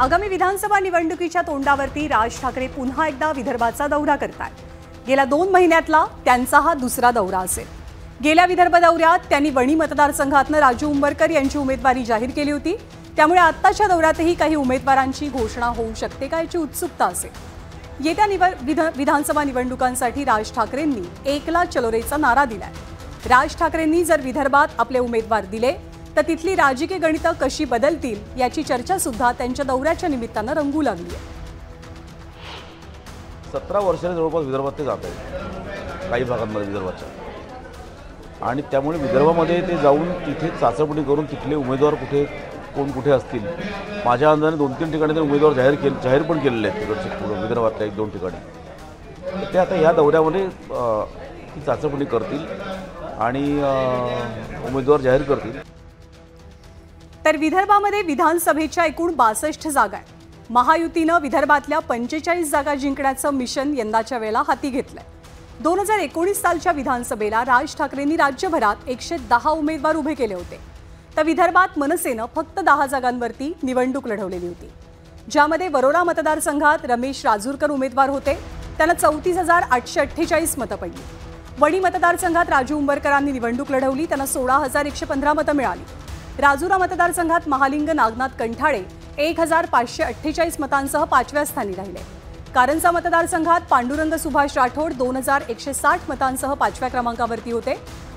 आगामी विधानसभा निवडणुकीच्या तोंडावरती राज ठाकरे पुन्हा एकदा विदर्भाचा दौरा करतात। गेल्या 2 महिन्यातला त्यांचा हा दुसरा दौरा असेल। गेल्या विदर्भ दौऱ्यात त्यांनी वणी मतदारसंघातून राजू उंबरकर यांची उमेदवारी जाहीर केली होती। त्यामुळे आत्ताच्या दौऱ्यातही काही उमेदवारांची घोषणा होऊ शकते का याची उत्सुकता असेल। येत्या विधानसभा निवडणुकांसाठी राज ठाकरेंनी एकला चलोरेचा नारा दिलाय। राज ठाकरेंनी जर विदर्भात आपले उमेदवार दिले तर तिथली राजकीय गणितं कशी बदलतील याची चर्चा सुद्धा त्यांच्या दौऱ्याच्या निमित्तानं रंगू लागली आहे। 17 वर्षांनी जवळपास विदर्भात ते जात आहेत काही भागांमध्ये विदर्भाच्या, आणि त्यामुळे विदर्भामध्ये ते जाऊन तिथे चाचपणी करून तिथले उमेदवार कोण कुठे असतील, माझ्या अंदाजाने 2-3 ठिकाणी ते उमेदवार जाहीर पण केलेले आहेत तिकडचे विदर्भातल्या 1-2 ठिकाणी। ते आता या दौऱ्यामध्ये ती चाचपणी करतील आणि उमेदवार जाहीर करतील। तर विदर्भामध्ये विधानसभेच्या एकूण 62 जागा आहेत। महायुतीनं विदर्भातल्या 45 जागा जिंकण्याचं मिशन यंदाच्या वेळेला हाती घेतलंय। 2019 सालच्या विधानसभेला राज ठाकरेंनी राज्यभरात 110 उमेदवार उभे केले होते, तर विदर्भात मनसेनं फक्त 10 जागांवरती निवडणूक लढवलेली होती, ज्यामध्ये वरोरा मतदारसंघात रमेश राजूरकर उमेदवार होते। त्यांना 34,848 मतं पडली। वणी मतदारसंघात राजू उंबरकरांनी निवडणूक लढवली, त्यांना 16,115 मतं मिळाली। राजुरा मतदारसंघात महालिंग नागनाथ कंठाळे 1,548 मतांसह 5व्या स्थानी राहिले। कारंजा मतदारसंघात पांडुरंग सुभाष राठोड 2,160 मतांसह 5व्या क्रमांकावरती होते।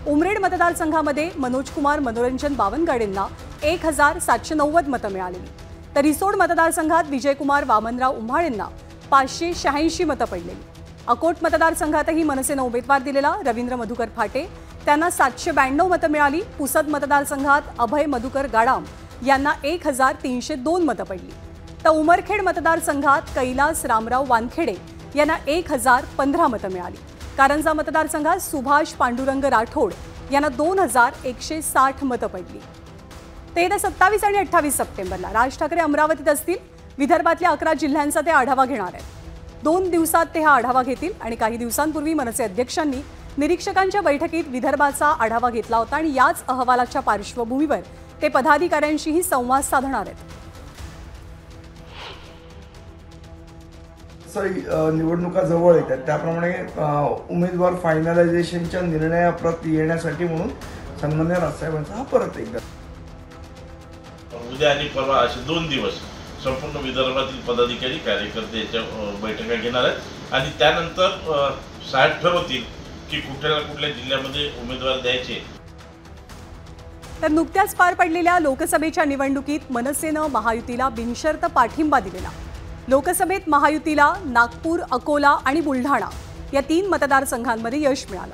उमरेड मतदारसंघामध्ये मनोज कुमार मनोरंजन बावनगाडेंना 1,790 मतं मिळाली। तर रिसोड मतदारसंघात विजयकुमार वामनराव उम्हाळेंना 586 मतं पडलेली। अकोट मतदारसंघातही मनसेनं उमेदवार दिलेला रवींद्र मधुकर फाटे, त्यांना 792 मतं मिळाली। पुसद मतदारसंघात अभय मधुकर गाडाम यांना 1,302 मतं पडली। तर उमरखेड मतदारसंघात कैलास रामराव वानखेडे यांना 1,015 मतं मिळाली। कारंजा मतदारसंघात सुभाष पांडुरंग राठोड यांना 2,160 मतं पडली। ते येत्या 27 आणि 28 सप्टेंबरला राज ठाकरे अमरावतीत असतील। विदर्भातल्या 11 जिल्ह्यांचा ते आढावा घेणार आहेत। 2 दिवसात ते हा आढावा घेतील आणि काही दिवसांपूर्वी मनसे अध्यक्षांनी निरीक्षकांच्या बैठकीत विदर्भाचा आढावा घेतला होता आणि याच अहवालाच्या पार्श्वभूमीवर ते पदाधिकाऱ्यांशीही संवाद साधणार आहेत। निवडणुका जवळ येतात त्याप्रमाणे उमेदवार फायनलायझेशनच्या निर्णयाप्रत येण्यासाठी म्हणून सन्माननीय राजसाहेबांचा हा परत एकदा उद्या आणि परवा असे 2 दिवस संपूर्ण विदर्भातील पदाधिकारी कार्यकर्ते याच्या बैठका घेणार आहेत आणि त्यानंतर साहेब ठरवतील की कुठल्या जिल्ह्यामध्ये उमेदवार द्यायचे। तर नुकत्याच पार पडलेल्या लोकसभेच्या निवडणुकीत मनसेनं महायुतीला बिनशर्त पाठिंबा दिलेला। लोकसभेत महायुतीला नागपूर, अकोला आणि बुलढाणा या 3 मतदारसंघांमध्ये यश मिळालं।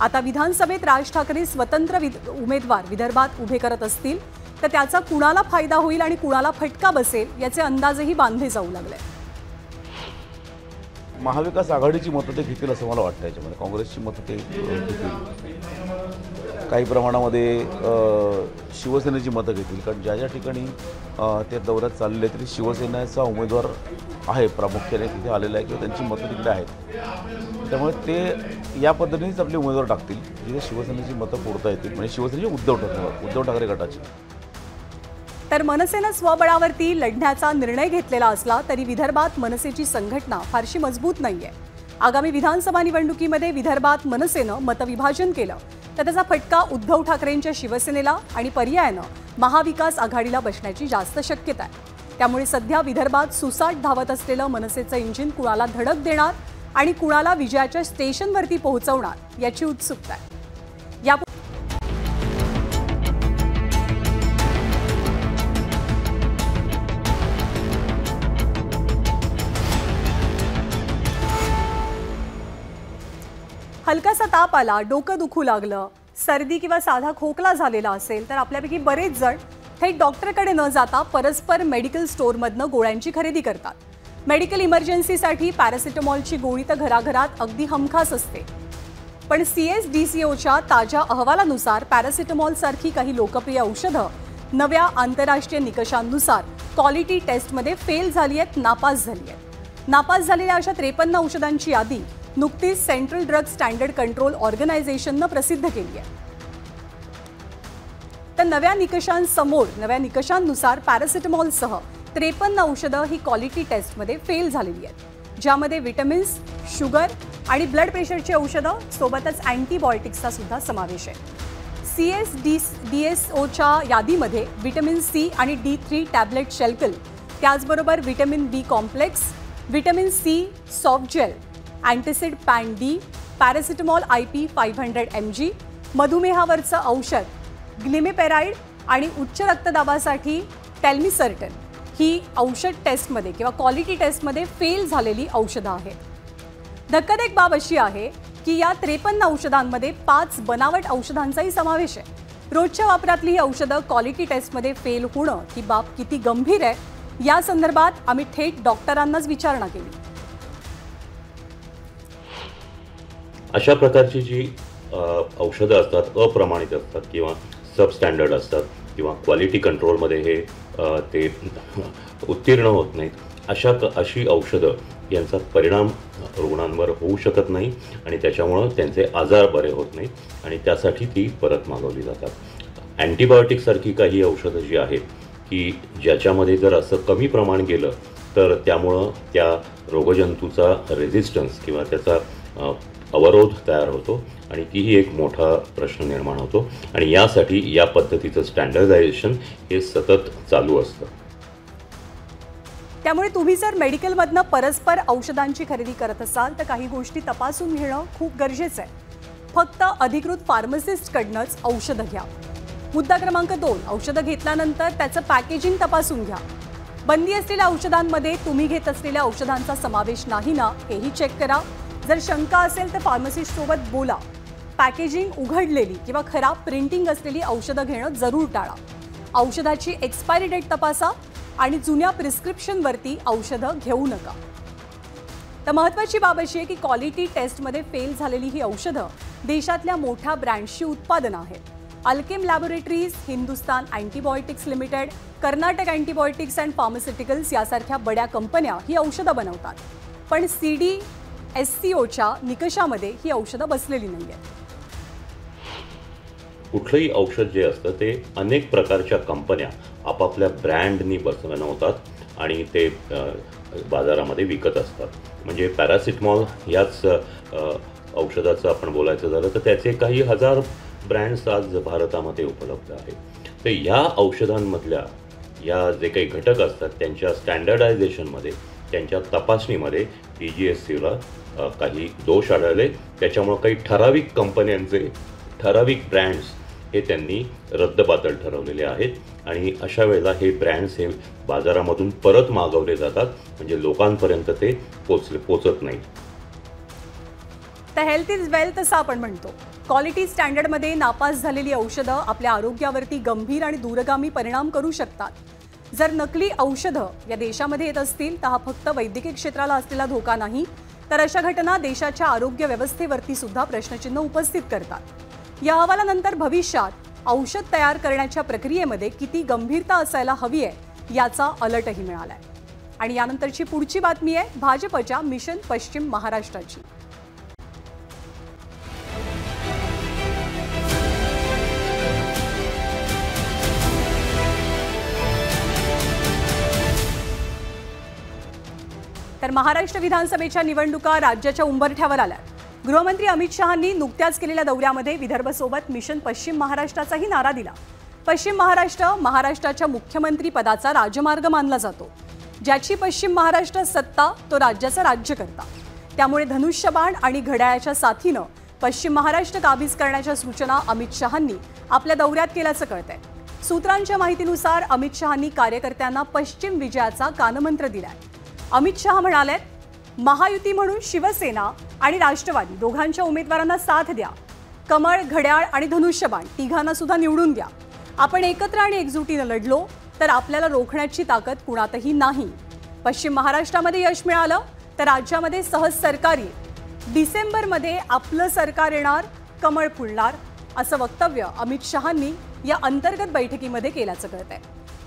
आता विधानसभेत राज ठाकरे स्वतंत्र उमेदवार विदर्भात उभे करत असतील तर त्याचा कुणाला फायदा होईल आणि कुणाला फटका बसेल याचे अंदाजही बांधले जाऊ लागले। महाविकास आघाडीची मतं ते घेतील असं मला वाटतं। याच्यामध्ये काँग्रेसची मतं ते घेतील, काही प्रमाणामध्ये शिवसेनेची मतं घेतील, कारण ज्या ठिकाणी त्या दौऱ्यात चाललेले तरी शिवसेनेचा उमेदवार आहे प्रामुख्याने तिथे आलेला आहे किंवा त्यांची मतं तिकडे आहेत, त्यामुळे ते या पद्धतीनेच आपले उमेदवार टाकतील जिथे शिवसेनेची मतं फोडता येतील, म्हणजे शिवसेनेचे उद्धव ठाकरे गटाची। तर मनसेनं स्वबळावरती लढण्याचा निर्णय घेतलेला असला तरी विदर्भात मनसेची संघटना फारशी मजबूत नाहीये। आगामी विधानसभा निवडणुकीमध्ये विदर्भात मनसेनं मतविभाजन केलं तर त्याचा फटका उद्धव ठाकरेंच्या शिवसेनेला आणि पर्यायानं महाविकास आघाडीला बसण्याची जास्त शक्यता आहे। त्यामुळे सध्या विदर्भात सुसाट धावत असलेलं मनसेचं इंजिन कुणाला धडक देणार आणि कुणाला विजयाच्या स्टेशनवरती पोहोचवणार याची उत्सुकता आहे। हलकासा ताप आला, डोकं दुखू लागलं, सर्दी किंवा साधा खोकला झालेला असेल तर आपल्यापैकी बरेच जण थेट डॉक्टरकडे न जाता परस्पर मेडिकल स्टोअरमधनं गोळ्यांची खरेदी करतात। मेडिकल इमर्जन्सीसाठी पॅरासिटामॉलची गोळी तर घराघरात अगदी हमखास असते, पण CSDCOच्या ताज्या अहवालानुसार पॅरासिटामॉलसारखी काही लोकप्रिय औषधं नव्या आंतरराष्ट्रीय निकषांनुसार क्वालिटी टेस्टमध्ये फेल झाली आहेत, नापास झाली आहेत। नापास झालेल्या अशा 53 औषधांची यादी नुकतीच सेंट्रल ड्रग स्टँडर्ड कंट्रोल ऑर्गनायझेशननं प्रसिद्ध केली आहे। तर नव्या निकषांनुसार पॅरासिटामॉलसह 53 औषधं ही क्वालिटी टेस्टमध्ये फेल झालेली आहेत, ज्यामध्ये विटॅमिन्स, शुगर आणि ब्लड प्रेशरची औषधं सोबतच अँटीबायोटिक्सचा सुद्धा समावेश आहे. CSDSOच्या यादीमध्ये विटॅमिन C आणि D3 टॅबलेट शेल्कल, त्याचबरोबर vitamin B complex, vitamin C soft gel, antacid Pan D, paracetamol IP 500 mg, मधुमेहावरचं औषध ग्लिमिपेराइड आणि उच्च रक्तदाबासाठी टेल्मिसर्टन ही औषध टेस्टमध्ये किंवा क्वालिटी टेस्टमध्ये फेल झालेली औषधं आहेत. धक्कादायक बाब अशी आहे की या 53 औषधांमध्ये 5 बनावट औषधांचाही समावेश आहे. रोजच्या वापरातली ही औषधं क्वालिटी टेस्टमध्ये फेल होणं ही बाब किती गंभीर आहे, या संदर्भात आम्ही थेट डॉक्टरांनाच विचारणा केली. अशा प्रकारची जी औषधं असतात, अप्रमाणित असतात किंवा सबस्टँडर्ड असतात किंवा क्वालिटी कंट्रोलमध्ये हे ते उत्तीर्ण होत नाहीत, अशी औषधं यांचा परिणाम रुग्णांवर होऊ शकत नाही आणि त्याच्यामुळं त्यांचे आजार बरे होत नाहीत आणि त्यासाठी ती परत मागवली जातात. अँटीबायोटिकसारखी काही औषधं जी आहेत की ज्याच्यामध्ये जर असं कमी प्रमाण गेलं तर त्यामुळं त्या रोगजंतूचा रेझिस्टन्स किंवा त्याचा अवरोध तयार होतो आणि तीही एक मोठा प्रश्न निर्माण होतो आणि यासाठी या पद्धतीचं स्टँडर्डायझेशन हे सतत चालू असतं. त्यामुळे तुम्ही जर मेडिकलमधनं परस्पर औषधांची खरेदी करत असाल तर काही गोष्टी तपासून घेणं खूप गरजेचं आहे. फक्त अधिकृत फार्मसिस्टकडनंच औषधं घ्या. मुद्दा क्रमांक 2, औषधं घेतल्यानंतर त्याचं पॅकेजिंग तपासून घ्या. बंदी असलेल्या औषधांमध्ये तुम्ही घेत असलेल्या औषधांचा समावेश नाही ना हेही चेक करा. जर शंका असेल तर फार्मसिस्टसोबत बोला. पॅकेजिंग उघडलेली किंवा खराब प्रिंटिंग असलेली औषधं घेणं जरूर टाळा. औषधाची एक्सपायरी डेट तपासा आणि जुन्या प्रिस्क्रिप्शनवरती औषधं घेऊ नका. तर महत्त्वाची बाब अशी आहे की क्वालिटी टेस्टमध्ये फेल झालेली ही औषधं देशातल्या मोठ्या ब्रँड्सची उत्पादनं आहेत. Alkem laboratories, Hindustan antibiotics limited, Karnataka antibiotics and pharmaceuticals यासारख्या बड्या कंपन्या ही औषधं बनवतात. पण CDSCOच्या निकषामध्ये ही औषधं बसलेली नाही आहेत. कुठलंही औषध जे असतं ते अनेक प्रकारच्या कंपन्या आपापल्या ब्रँडनी बनवतात आणि ते बाजारामध्ये विकत असतात. म्हणजे पॅरासिटामॉल याच औषधाचं आपण बोलायचं झालं तर त्याचे काही हजार ब्रँड्स आज भारतामध्ये उपलब्ध आहेत. तर या औषधांमधल्या या जे काही घटक असतात त्यांच्या स्टँडर्डायझेशनमध्ये, त्यांच्या तपासणीमध्ये DGSCला काही दोष आढळले. त्याच्यामुळं काही ठराविक कंपन्यांचे ठराविक ब्रँड्स हे त्यांनी रद्दबातल ठरवलेले आहेत आणि अशा वेळेला हे ब्रँड्स हे बाजारामधून परत मागवले जातात, म्हणजे लोकांपर्यंत ते पोचत नाहीत. तर हेल्थ इज वेल्थ असं आपण म्हणतो. क्वालिटी स्टँडर्डमध्ये नापास झालेली औषधं आपल्या आरोग्यावरती गंभीर आणि दूरगामी परिणाम करू शकतात. जर नकली औषधं या देशामध्ये येत असतील तर हा फक्त वैद्यकीय क्षेत्राला असलेला धोका नाही, तर अशा घटना देशाच्या आरोग्य व्यवस्थेवरती सुद्धा प्रश्नचिन्ह उपस्थित करतात. या अहवालानंतर भविष्यात औषध तयार करण्याच्या प्रक्रियेमध्ये किती गंभीरता असायला हवी आहे याचा अलर्टही मिळालाय. आणि यानंतरची पुढची बातमी आहे भाजपच्या मिशन पश्चिम महाराष्ट्राची. तर महाराष्ट्र विधानसभेच्या निवडणुका राज्याच्या उंबरठ्यावर आल्या. गृहमंत्री अमित शहांनी नुकत्याच केलेल्या दौऱ्यामध्ये विदर्भसोबत मिशन पश्चिम महाराष्ट्राचाही नारा दिला. पश्चिम महाराष्ट्र महाराष्ट्राच्या मुख्यमंत्री पदाचा राजमार्ग मानला जातो. ज्याची पश्चिम महाराष्ट्र सत्ता तो राज्याचा राज्यकर्ता. त्यामुळे धनुष्यबाण आणि घड्याळाच्या साथीनं पश्चिम महाराष्ट्र काबीज करण्याच्या सूचना अमित शहांनी आपल्या दौऱ्यात केल्याचं कळतंय. सूत्रांच्या माहितीनुसार अमित शहांनी कार्यकर्त्यांना पश्चिम विजयाचा कानमंत्र दिलाय. अमित शहा म्हणाले, महायुती म्हणून शिवसेना आणि राष्ट्रवादी दोघांच्या उमेदवारांना साथ द्या. कमळ, घड्याळ आणि धनुष्यबाण तिघांना सुद्धा निवडून द्या. आपण एकत्र आणि एकजुटीनं लढलो तर आपल्याला रोखण्याची ताकद कुणातही नाही. पश्चिम महाराष्ट्रामध्ये यश मिळालं तर राज्यामध्ये सहज सरकार येईल. डिसेंबरमध्ये आपलं सरकार येणार, कमळ फुलणार असं वक्तव्य अमित शहांनी या अंतर्गत बैठकीमध्ये केल्याचं कळतंय.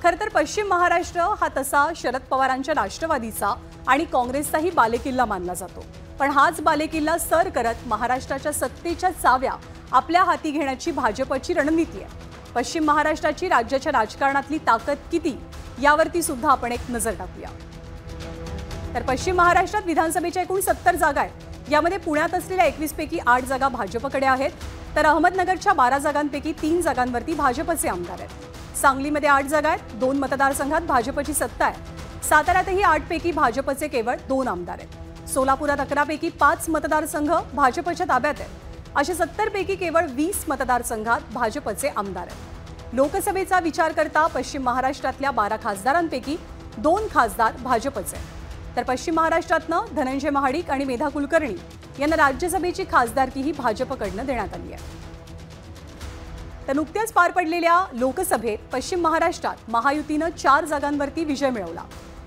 खरं तर पश्चिम महाराष्ट्र हा तसा शरद पवारांच्या राष्ट्रवादीचा आणि काँग्रेसचाही बालेकिल्ला मानला जातो. पण हाच बालेकिल्ला सर करत महाराष्ट्राच्या सत्तेच्या चाव्या आपल्या हाती घेण्याची भाजपची रणनीती आहे. पश्चिम महाराष्ट्राची राज्याच्या राजकारणातली ताकद किती यावरती सुद्धा आपण एक नजर टाकूया। तर पश्चिम महाराष्ट्रात विधानसभेच्या एकूण 70 जागा आहेत। यामध्ये पुण्यात असलेल्या 21 पैकी 8 जागा भाजपकडे आहेत, तर अहमदनगरच्या 12 जागांपैकी 3 जागांवरती भाजपचे आमदार आहेत। सांगलीमध्ये 8 जागा आहेत, 2 मतदारसंघात भाजपची सत्ता आहे। साताऱ्यातही 8 पैकी भाजपचे केवळ 2 आमदार आहेत। सोलापुरात 11 पैकी 5 मतदारसंघ भाजपच्या ताब्यात आहेत। अशा 70 पैकी केवळ 20 मतदारसंघात भाजपचे आमदार आहेत। लोकसभेचा विचार करता पश्चिम महाराष्ट्रातल्या 12 खासदारांपैकी 2 खासदार भाजपचे, तर पश्चिम महाराष्ट्रातनं धनंजय महाडिक आणि मेधा कुलकर्णी यांना राज्यसभेची खासदारकीही भाजपकडनं देण्यात आली आहे। तर नुकत्याच पार पडलेल्या लोकसभेत पश्चिम महाराष्ट्रात महायुतीनं 4 जागांवरती विजय मिळवला।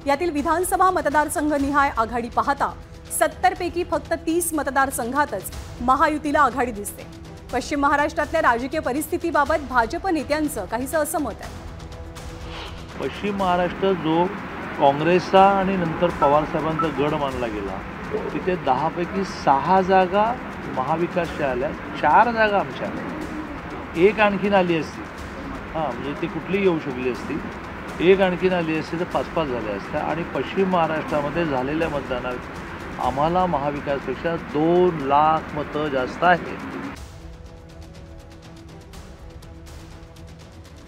यातील विधानसभा मतदारसंघनिहाय आघाडी पाहता 70 पैकी फक्त 30 मतदारसंघातच महायुतीला आघाडी दिसते। पश्चिम महाराष्ट्रातल्या राजकीय परिस्थितीबाबत भाजप नेत्यांचं काहीसं असं मत आहे। पश्चिम महाराष्ट्र जो काँग्रेसचा आणि नंतर पवार साहेबांचा गड मानला गेला, तिथे 10 पैकी 6 जागा महाविकासच्या आल्या, 4 जागा आमच्या आल्या, एक आणखीन आली असती, म्हणजे ती कुठलीही येऊ शकली असती, एक आणखीन आली असती तर 5-5 झाल्या असत्या। आणि पश्चिम महाराष्ट्रामध्ये झालेल्या मतदानात आम्हाला महाविकासपेक्षा 2 लाख मतं जास्त आहेत।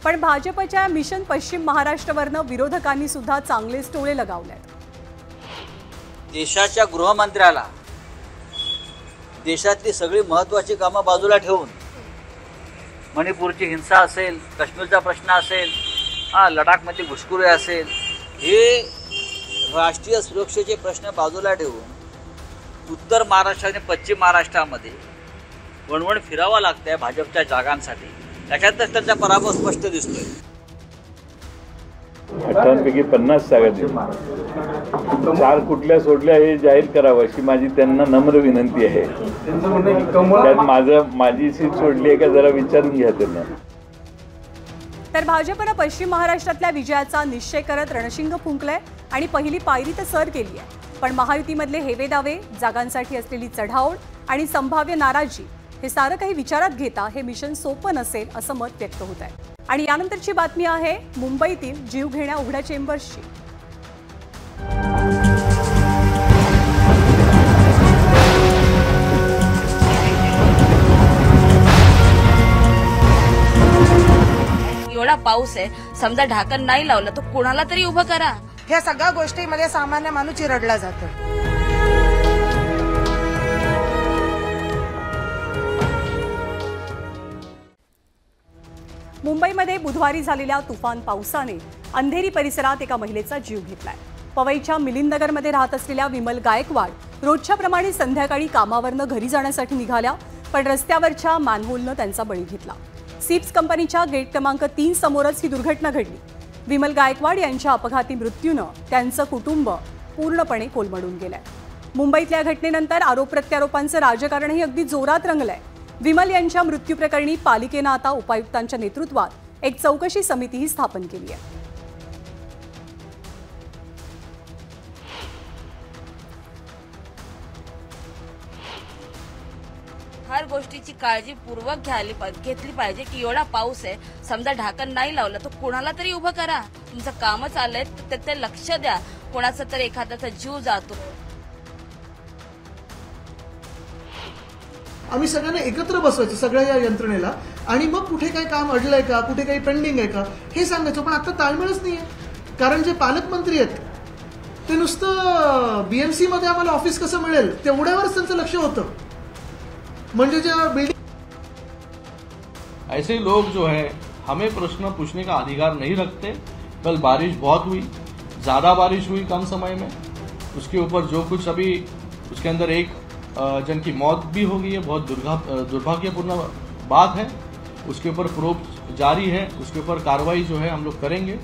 पण भाजपच्या मिशन पश्चिम महाराष्ट्रावरनं विरोधकांनी सुद्धा चांगलेच टोळे लगावलेत। देशाच्या गृहमंत्र्याला देशातली सगळी महत्त्वाची कामं बाजूला ठेवून मणिपूरची हिंसा असेल, काश्मीरचा प्रश्न असेल, लडाखमध्ये घुसखोरी असेल, हे राष्ट्रीय सुरक्षेचे प्रश्न बाजूला ठेवून उत्तर महाराष्ट्र आणि पश्चिम महाराष्ट्रामध्ये वणवण फिरावं लागतंय भाजपच्या जागांसाठी। त्याच्यातच त्यांचा पराभव स्पष्ट दिसतोय। 58 पैकी 50 जागा दिल्या, 4 कुठल्या सोडल्या हे जाहीर करावं अशी माझी त्यांना नम्र विनंती आहे। त्यात माझी सीट सोडली आहे का जरा विचारून घ्या त्यांना। तर भाजपनं पश्चिम महाराष्ट्रातल्या विजयाचा निश्चय करत रणशिंग फुंकलंय आणि पहिली पायरी तर सर केली आहे। पण महायुतीमधले हेवे दावे, जागांसाठी असलेली चढाओढ आणि संभाव्य नाराजी हे सारं काही विचारात घेता हे मिशन सोपं नसेल असं मत व्यक्त होत आहे। आणि यानंतरची बातमी आहे मुंबईतील जीवघेण्या उघड्या चेंबर्सची। एवढा पाऊस आहे, समजा ढाकण नाही लावलं तर कोणाला तरी उभं करा। ह्या सगळ्या गोष्टीमध्ये सामान्य माणूस चिरडला जातो। मुंबईमध्ये बुधवारी झालेल्या तुफान पावसाने अंधेरी परिसरात एका महिलेचा जीव घेतलाय। पवईच्या मिलिंदनगरमध्ये राहत असलेल्या विमल गायकवाड रोजच्या प्रमाणे संध्याकाळी कामावरनं घरी जाण्यासाठी निघाल्या, पण रस्त्यावरच्या मॅनहोलनं त्यांचा बळी घेतला। सिप्स कंपनीच्या गेट क्रमांक 3 समोरच ही दुर्घटना घडली। विमल गायकवाड यांच्या अपघाती मृत्यूनं त्यांचं कुटुंब पूर्णपणे कोलमडून गेलंय। मुंबईतल्या घटनेनंतर आरोप प्रत्यारोपांचं राजकारणही अगदी जोरात रंगलंय। विमल यांच्या मृत्यूप्रकरणी पालिकेनं आता उपायुक्तांच्या नेतृत्वात एक चौकशी समितीही स्थापन केली आहे। हर गोष्टीची काळजीपूर्वक घेतली पाहिजे की एवढा पाऊस आहे, समजा ढाकण नाही लावलं तर कोणाला तरी उभं करा। तुमचं कामच आलंय तर ते लक्ष द्या, कोणाचा तर एखाद्याचा जीव जातो। आम्ही सगळ्यांना एकत्र बसवायचं सगळ्या या यंत्रणेला आणि मग कुठे काही काम अडलंय का, कुठे काही पेंडिंग आहे का हे सांगायचं। पण आता ताळमेळच नाहीये, कारण जे पालकमंत्री आहेत ते नुसतं बीएमसी मध्ये आम्हाला ऑफिस कसं मिळेल तेवढ्यावरच त्यांचं लक्ष होतं। म्हणजे ज्या बिल्डिंग ऐसे लोग जो है हमें प्रश्न पूछने का अधिकार नहीं रखते। कल बारिश बहुत हुई, ज़्यादा बारिश हुई कम समय में, उसके ऊपर जो कुछ अभी उसके अंदर एक जन की मौत भी हो गई है, बहुत दुर्भाग्यपूर्ण बात है। उसके ऊपर प्रोब जारी है, उसके ऊपर कार्रवाई जो है हम लोग करेंगे।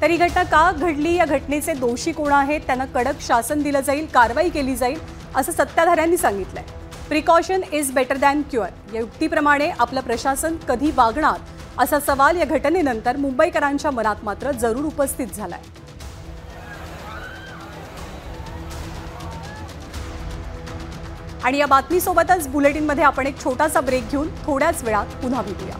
तरी घटना का घडली, या घटनेचे दोषी कोण आहेत त्यांना कडक शासन दिलं जाईल, कारवाई केली जाईल असं सत्ताधाऱ्यांनी सांगितलंय। Precaution is better than cure या युक्तीप्रमाणे आपलं प्रशासन कधी वागणार असा सवाल या घटनेनंतर मुंबईकरांच्या मनात मात्र जरूर उपस्थित झालाय। आणि या बातमीसोबतच बुलेटिनमध्ये आपण एक छोटासा ब्रेक घेऊन थोड्याच वेळात पुन्हा भेटूया।